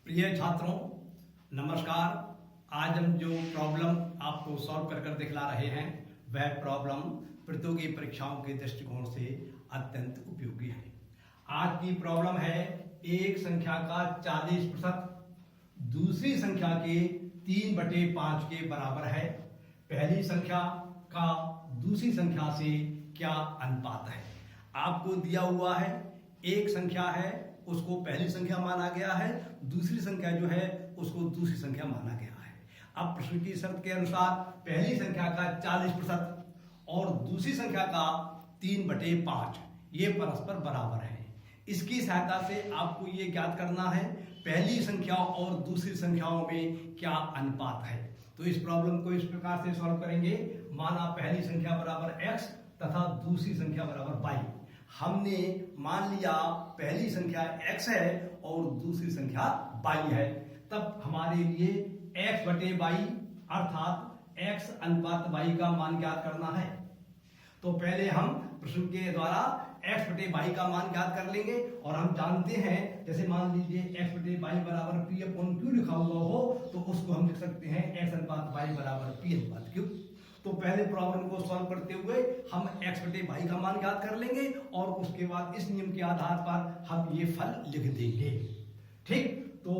प्रिय छात्रों, नमस्कार। आज हम जो प्रॉब्लम आपको सॉल्व कर कर दिखला रहे हैं वह प्रॉब्लम प्रतियोगी परीक्षाओं के दृष्टिकोण से अत्यंत उपयोगी है। आज की प्रॉब्लम है एक संख्या का 40% दूसरी संख्या के 3/5 के बराबर है। पहली संख्या का दूसरी संख्या से क्या अनुपात है। आपको दिया हुआ है एक संख्या है उसको पहली संख्या माना गया है, दूसरी संख्या जो है उसको दूसरी संख्या माना गया है। अब प्रश्न की शर्त के अनुसार पहली संख्या का 40% और दूसरी संख्या का 3/5 ये परस्पर बराबर है। इसकी सहायता से आपको ये ज्ञात करना है पहली संख्या और दूसरी संख्याओं में क्या अनुपात है। तो इस प्रॉब्लम को इस प्रकार से सॉल्व करेंगे। माना पहली संख्या बराबर x तथा दूसरी संख्या बराबर y। हमने मान लिया पहली संख्या x है और दूसरी संख्या y है, तब हमारे लिए x/y अर्थात x अनुपात y का मान ज्ञात करना है। तो पहले हम प्रश्न के द्वारा x/y का मान ज्ञात कर लेंगे और हम जानते हैं जैसे मान लीजिए x/y बराबर p/q लिखा हुआ हो तो उसको हम लिख सकते हैं x अनुपात y बराबर p/q। तो पहले प्रॉब्लम को सॉल्व करते हुए हम x/y का मान ज्ञात कर लेंगे और उसके बाद इस नियम के आधार पर हम ये फल लिख देंगे। ठीक, तो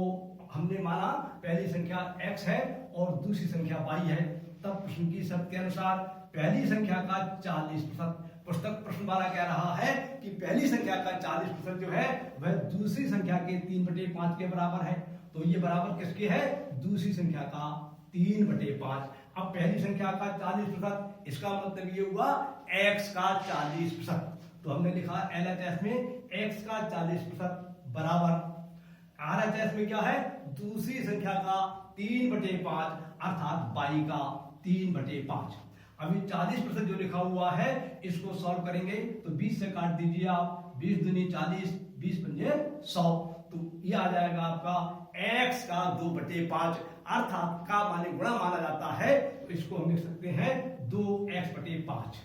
हमने माना पहली संख्या x है और दूसरी संख्या y है, तब प्रश्न की शर्त के अनुसार पहली संख्या का 40%। पुस्तक प्रश्न वाला कह रहा है कि पहली संख्या का 40% जो है वह दूसरी संख्या के 3/5 के बराबर है। तो ये बराबर किसके है? दूसरी संख्या का 3/5। अब पहली संख्या का 40%, इसका मतलब ये हुआ x का 40%। तो हमने लिखा LHS में x का 40% बराबर RHS में क्या है? दूसरी संख्या का 3/5 अर्थात y का 3/5। अभी 40% जो लिखा हुआ है इसको सॉल्व करेंगे तो 20 से काट दीजिए आप, 20 दूनी 40, 20 पंजे 100। तो ये आ जाएगा आपका x का 2/5 अर्थात का माने गुणा माना जाता है, तो इसको हम लिख सकते हैं 2x/5।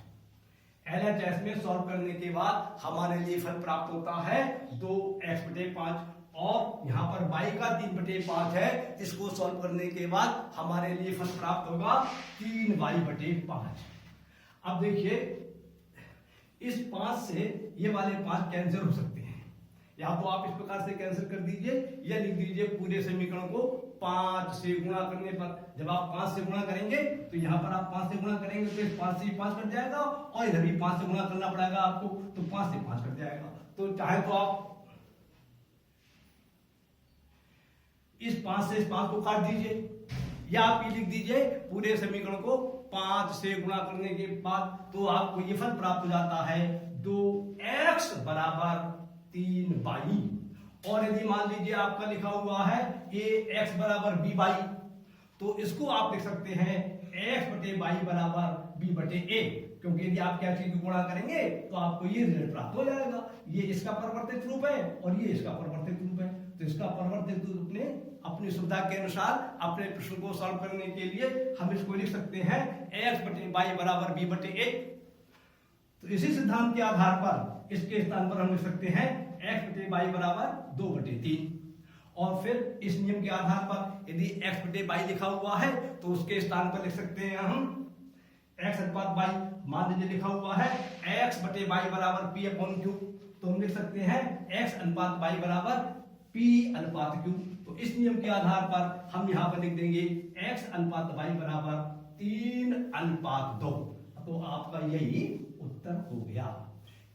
LHS में सॉल्व करने के बाद हमारे लिए फल प्राप्त होता है 2x/5 और यहाँ पर y का 3/5 है, इसको सॉल्व करने के बाद हमारे लिए फल प्राप्त होगा 3y/5। अब देखिए इस 5 से ये वाले 5 कैंसिल हो सकते हैं, या तो आप इस प्रकार से कैंसिल कर दीजिए या लिख दीजिए पूरे समीकरण को 5 से गुणा करने पर। जब आप 5 से गुणा करेंगे तो यहाँ पर आप 5 से गुणा करेंगे तो इस 5 से 5 कट जाएगा और इधर भी 5 से गुणा करना पड़ेगा आपको, तो 5 से 5 कट जाएगा। तो चाहे तो आप इस 5 से इस 5 को काट दीजिए या आप ये लिख दीजिए पूरे समीकरण को 5 से गुणा करने के बाद तो आपको ये फल प्राप्त हो जाता है 2x बराबर 3y। और यदि मान लीजिए आपका लिखा हुआ है ax बराबर by, तो इसको आप लिख सकते हैं x/y बराबर b/a, क्योंकि यदि आप क्या चीज गुणा करेंगे तो आपको ये रिजल्ट प्राप्त हो जाएगा। ये इसका परिवर्तित रूप है और ये इसका परिवर्तित रूप है, तो इसका परिवर्तित रूप ने अपनी सुविधा के अनुसार अपने प्रश्न को सॉल्व करने के लिए हम इसको लिख सकते हैं x/y बराबर b/a। तो इसी सिद्धांत के आधार पर इसके स्थान पर हम लिख सकते हैं x/y बराबर 2/3। और फिर इस नियम के आधार पर यदि x/y लिखा हुआ है तो उसके स्थान पर लिख सकते हैं हम x अनुपात y। मान लीजिए लिखा हुआ है x/y बराबर p/q, तो हम लिख सकते हैं x अनुपात y बराबर p/q। तो इस नियम के आधार पर हम यहाँ पर लिख देंगे x अनुपात y बराबर 3:2। तो आपका यही उत्तर हो गया।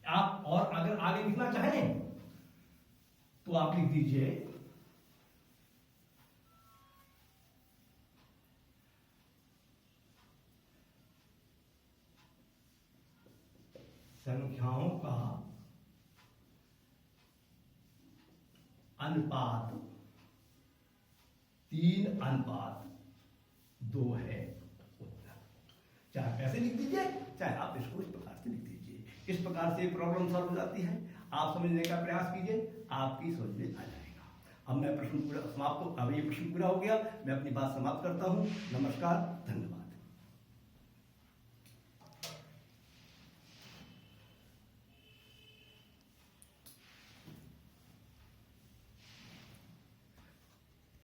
आप और अगर आगे लिखना चाहें तो आप लिख दीजिए संख्याओं का अनुपात 3:2 है उत्तर। चाहे ऐसे लिख दीजिए चाहे आप इसको इस प्रकार से लिख दीजिए। इस प्रकार से प्रॉब्लम सॉल्व हो जाती है। आप समझने का प्रयास कीजिए, आपकी समझ में आ जाएगा। अब मैं प्रश्न पूरा समाप्त, अब ये प्रश्न पूरा हो गया, मैं अपनी बात समाप्त करता हूं। नमस्कार, धन्यवाद।